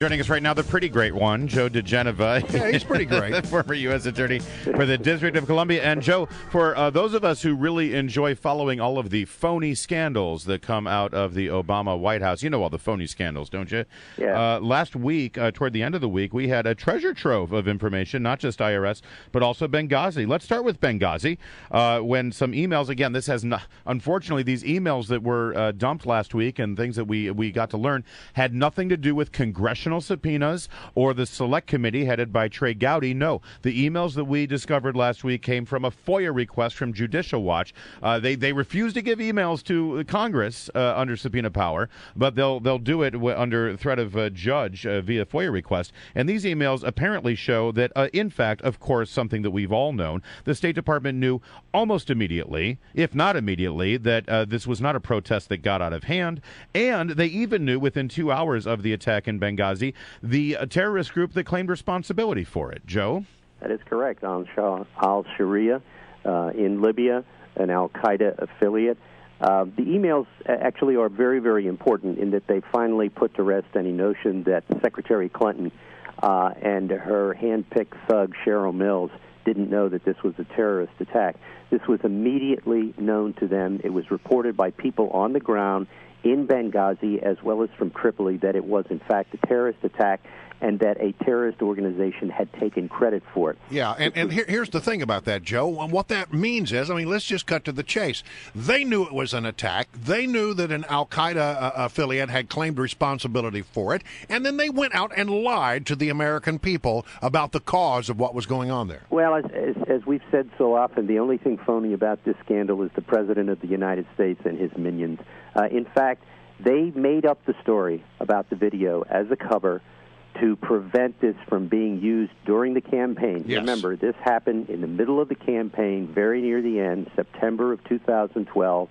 Joining us right now, the pretty great one, Joe DiGenova. Yeah, he's pretty great. Former U.S. Attorney for the District of Columbia. And, Joe, for those of us who really enjoy following all of the phony scandals that come out of the Obama White House, you know all the phony scandals, don't you? Yeah. Last week, toward the end of the week, we had a treasure trove of information, not just IRS, but also Benghazi. Let's start with Benghazi. When some emails, again, this has not, unfortunately, these emails that were dumped last week and things that we got to learn had nothing to do with congressional subpoenas or the select committee headed by Trey Gowdy. No, the emails that we discovered last week came from a FOIA request from Judicial Watch. They refuse to give emails to Congress under subpoena power, but they'll do it under threat of a judge via FOIA request. And these emails apparently show that, in fact, of course, something that we've all known, the State Department knew almost immediately, if not immediately, that this was not a protest that got out of hand. And they even knew within 2 hours of the attack in Benghazi the terrorist group that claimed responsibility for it. Joe? That is correct. Al-Sharia in Libya, an al-Qaeda affiliate. The emails actually are very, very important in that they finally put to rest any notion that Secretary Clinton and her hand-picked thug, Cheryl Mills, didn't know that this was a terrorist attack. This was immediately known to them. It was reported by people on the ground in Benghazi as well as from Tripoli that it was, in fact, a terrorist attack and that a terrorist organization had taken credit for it. Yeah, and here's the thing about that, Joe. What that means is, let's just cut to the chase. They knew it was an attack. They knew that an al-Qaeda affiliate had claimed responsibility for it, and then they went out and lied to the American people about the cause of what was going on there. Well, as we've said so often, the only thing phony about this scandal is the President of the United States and his minions. In fact, they made up the story about the video as a cover to prevent this from being used during the campaign. Yes. Remember, this happened in the middle of the campaign, very near the end, September of 2012.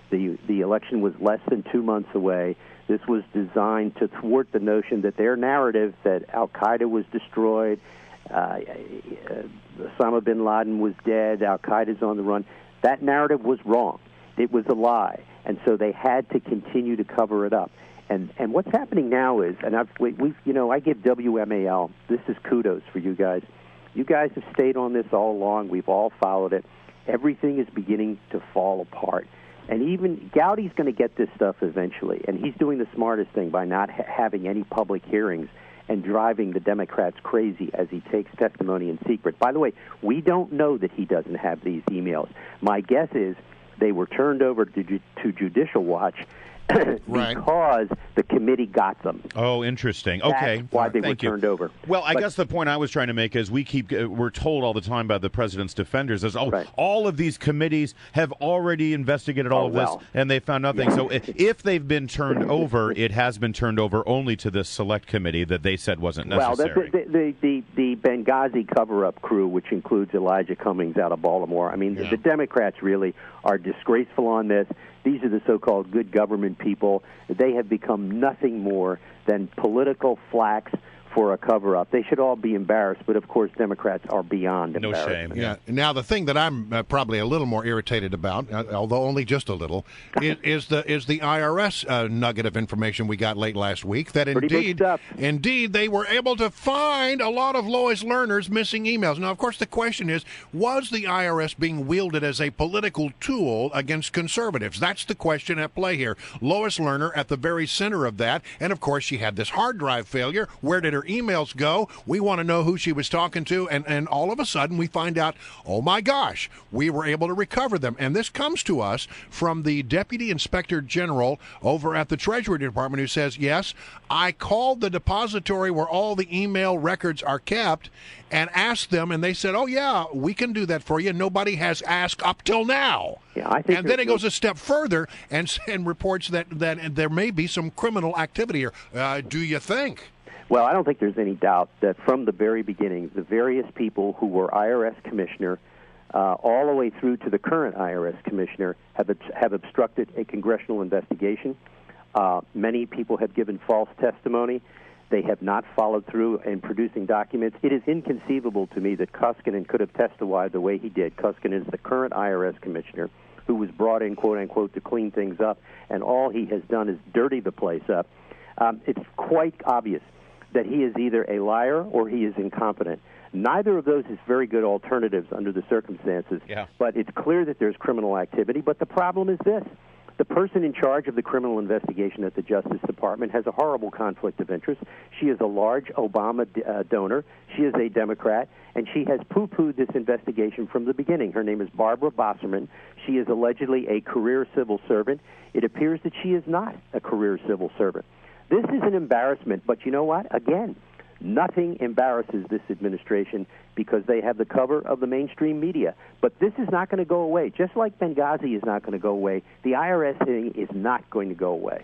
The election was less than 2 months away. This was designed to thwart the notion that their narrative that al-Qaeda was destroyed, Osama bin Laden was dead, al-Qaeda's on the run. That narrative was wrong. It was a lie. And so they had to continue to cover it up. And what's happening now is, and I give WMAL, this is kudos for you guys. You guys have stayed on this all along. We've all followed it. Everything is beginning to fall apart. And even Gowdy's going to get this stuff eventually. And he's doing the smartest thing by not having any public hearings and driving the Democrats crazy as he takes testimony in secret. By the way, we don't know that he doesn't have these emails. My guess is they were turned over to Judicial Watch because the committee got them. Oh, interesting. Okay. That's why they were turned over. Well, I guess the point I was trying to make is we're told all the time by the president's defenders is, all of these committees have already investigated all of this, and they found nothing. Yeah. So if they've been turned over, it has been turned over only to this select committee that they said wasn't necessary. Well, the Benghazi cover-up crew, which includes Elijah Cummings out of Baltimore, the Democrats really are disgraceful on this. These are the so-called good government people. They have become nothing more than political flacks for a cover-up. They should all be embarrassed, but of course Democrats are beyond embarrassed. No shame. Yeah. Now the thing that I'm probably a little more irritated about, although only just a little, is the IRS nugget of information we got late last week that indeed they were able to find a lot of Lois Lerner's missing emails. Now, of course, the question is, was the IRS being wielded as a political tool against conservatives? That's the question at play here. Lois Lerner at the very center of that, and of course she had this hard drive failure. Where did her emails go? We want to know who she was talking to, and all of a sudden we find out, oh my gosh, we were able to recover them. And this comes to us from the Deputy Inspector General over at the Treasury Department, who says, yes, I called the depository where all the email records are kept and asked them, and they said, oh yeah, we can do that for you. Nobody has asked up till now. Yeah, I think and then it goes a step further and reports that there may be some criminal activity here. Do you think? Well, I don't think there's any doubt that from the very beginning, the various people who were IRS commissioner all the way through to the current IRS commissioner have obstructed a congressional investigation. Many people have given false testimony. They have not followed through in producing documents. It is inconceivable to me that Koskinen could have testified the way he did. Koskinen is the current IRS commissioner who was brought in, quote-unquote, to clean things up, and all he has done is dirty the place up. It's quite obvious that he is either a liar or he is incompetent. Neither of those is very good alternatives under the circumstances. Yeah. But it's clear that there's criminal activity. But the problem is this. The person in charge of the criminal investigation at the Justice Department has a horrible conflict of interest. She is a large Obama donor. She is a Democrat, and she has poo-pooed this investigation from the beginning. Her name is Barbara Bosserman. She is allegedly a career civil servant. It appears that she is not a career civil servant. This is an embarrassment, but you know what? Again, nothing embarrasses this administration because they have the cover of the mainstream media. But this is not going to go away. Just like Benghazi is not going to go away, the IRS thing is not going to go away.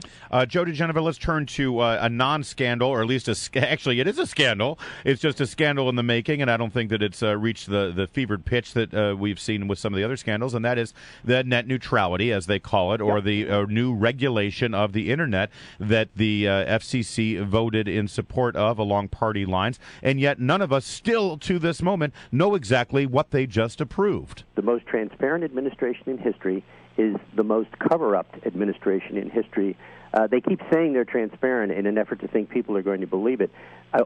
Joe DiGenova, let's turn to a non-scandal, or at least actually it is a scandal. It's just a scandal in the making, and I don't think that it's reached the fevered pitch that we've seen with some of the other scandals, and that is the net neutrality, as they call it, or the new regulation of the Internet that the FCC voted in support of along party lines, and yet none of us still, to this moment, know exactly what they just approved. The most transparent administration in history is the most cover-up administration in history. They keep saying they're transparent in an effort to think people are going to believe it.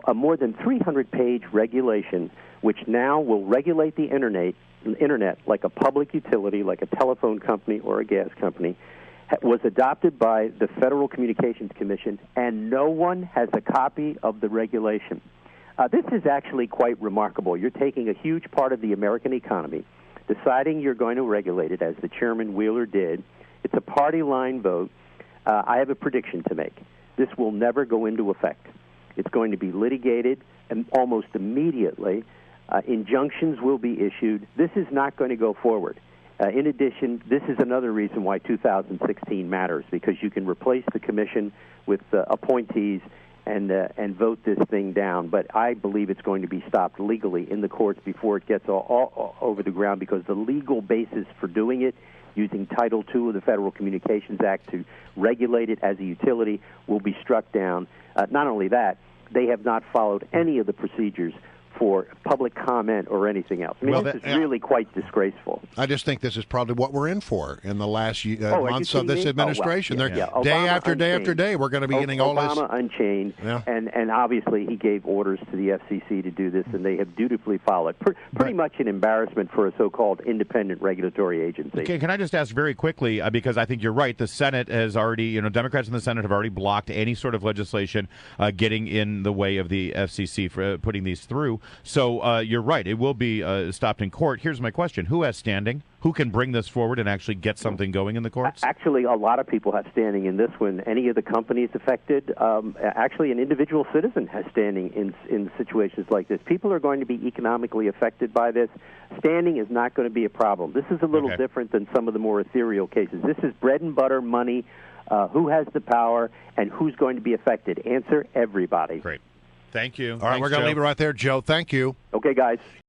A more than 300-page regulation which now will regulate the Internet like a public utility, like a telephone company or a gas company, was adopted by the Federal Communications Commission, and no one has a copy of the regulation. This is actually quite remarkable. You're taking a huge part of the American economy, deciding you're going to regulate it, as the Chairman Wheeler did. It's a party line vote. I have a prediction to make. This will never go into effect. It's going to be litigated and almost immediately. Injunctions will be issued. This is not going to go forward. In addition, this is another reason why 2016 matters, because you can replace the commission with appointees and vote this thing down. But I believe it's going to be stopped legally in the courts before it gets all over the ground, because the legal basis for doing it, using Title II of the Federal Communications Act to regulate it as a utility, will be struck down. Not only that, they have not followed any of the procedures for public comment or anything else. I mean, this is really quite disgraceful. I just think this is probably what we're in for in the last months of this administration. Day after day after day, we're going to be getting all this. Obama Unchained, and obviously he gave orders to the FCC to do this, and they have dutifully followed. Pretty much an embarrassment for a so-called independent regulatory agency. Okay, can I just ask very quickly, because I think you're right, the Senate has already, Democrats in the Senate have already blocked any sort of legislation getting in the way of the FCC for putting these through. So you're right. It will be stopped in court. Here's my question. Who has standing? Who can bring this forward and actually get something going in the courts? Actually, a lot of people have standing in this one. Any of the companies affected, actually an individual citizen has standing in situations like this. People are going to be economically affected by this. Standing is not going to be a problem. This is a little different than some of the more ethereal cases. This is bread and butter money. Who has the power and who's going to be affected? Answer: everybody. Great. Thank you. All right, we're going to leave it right there, Joe. Thank you. Okay, guys.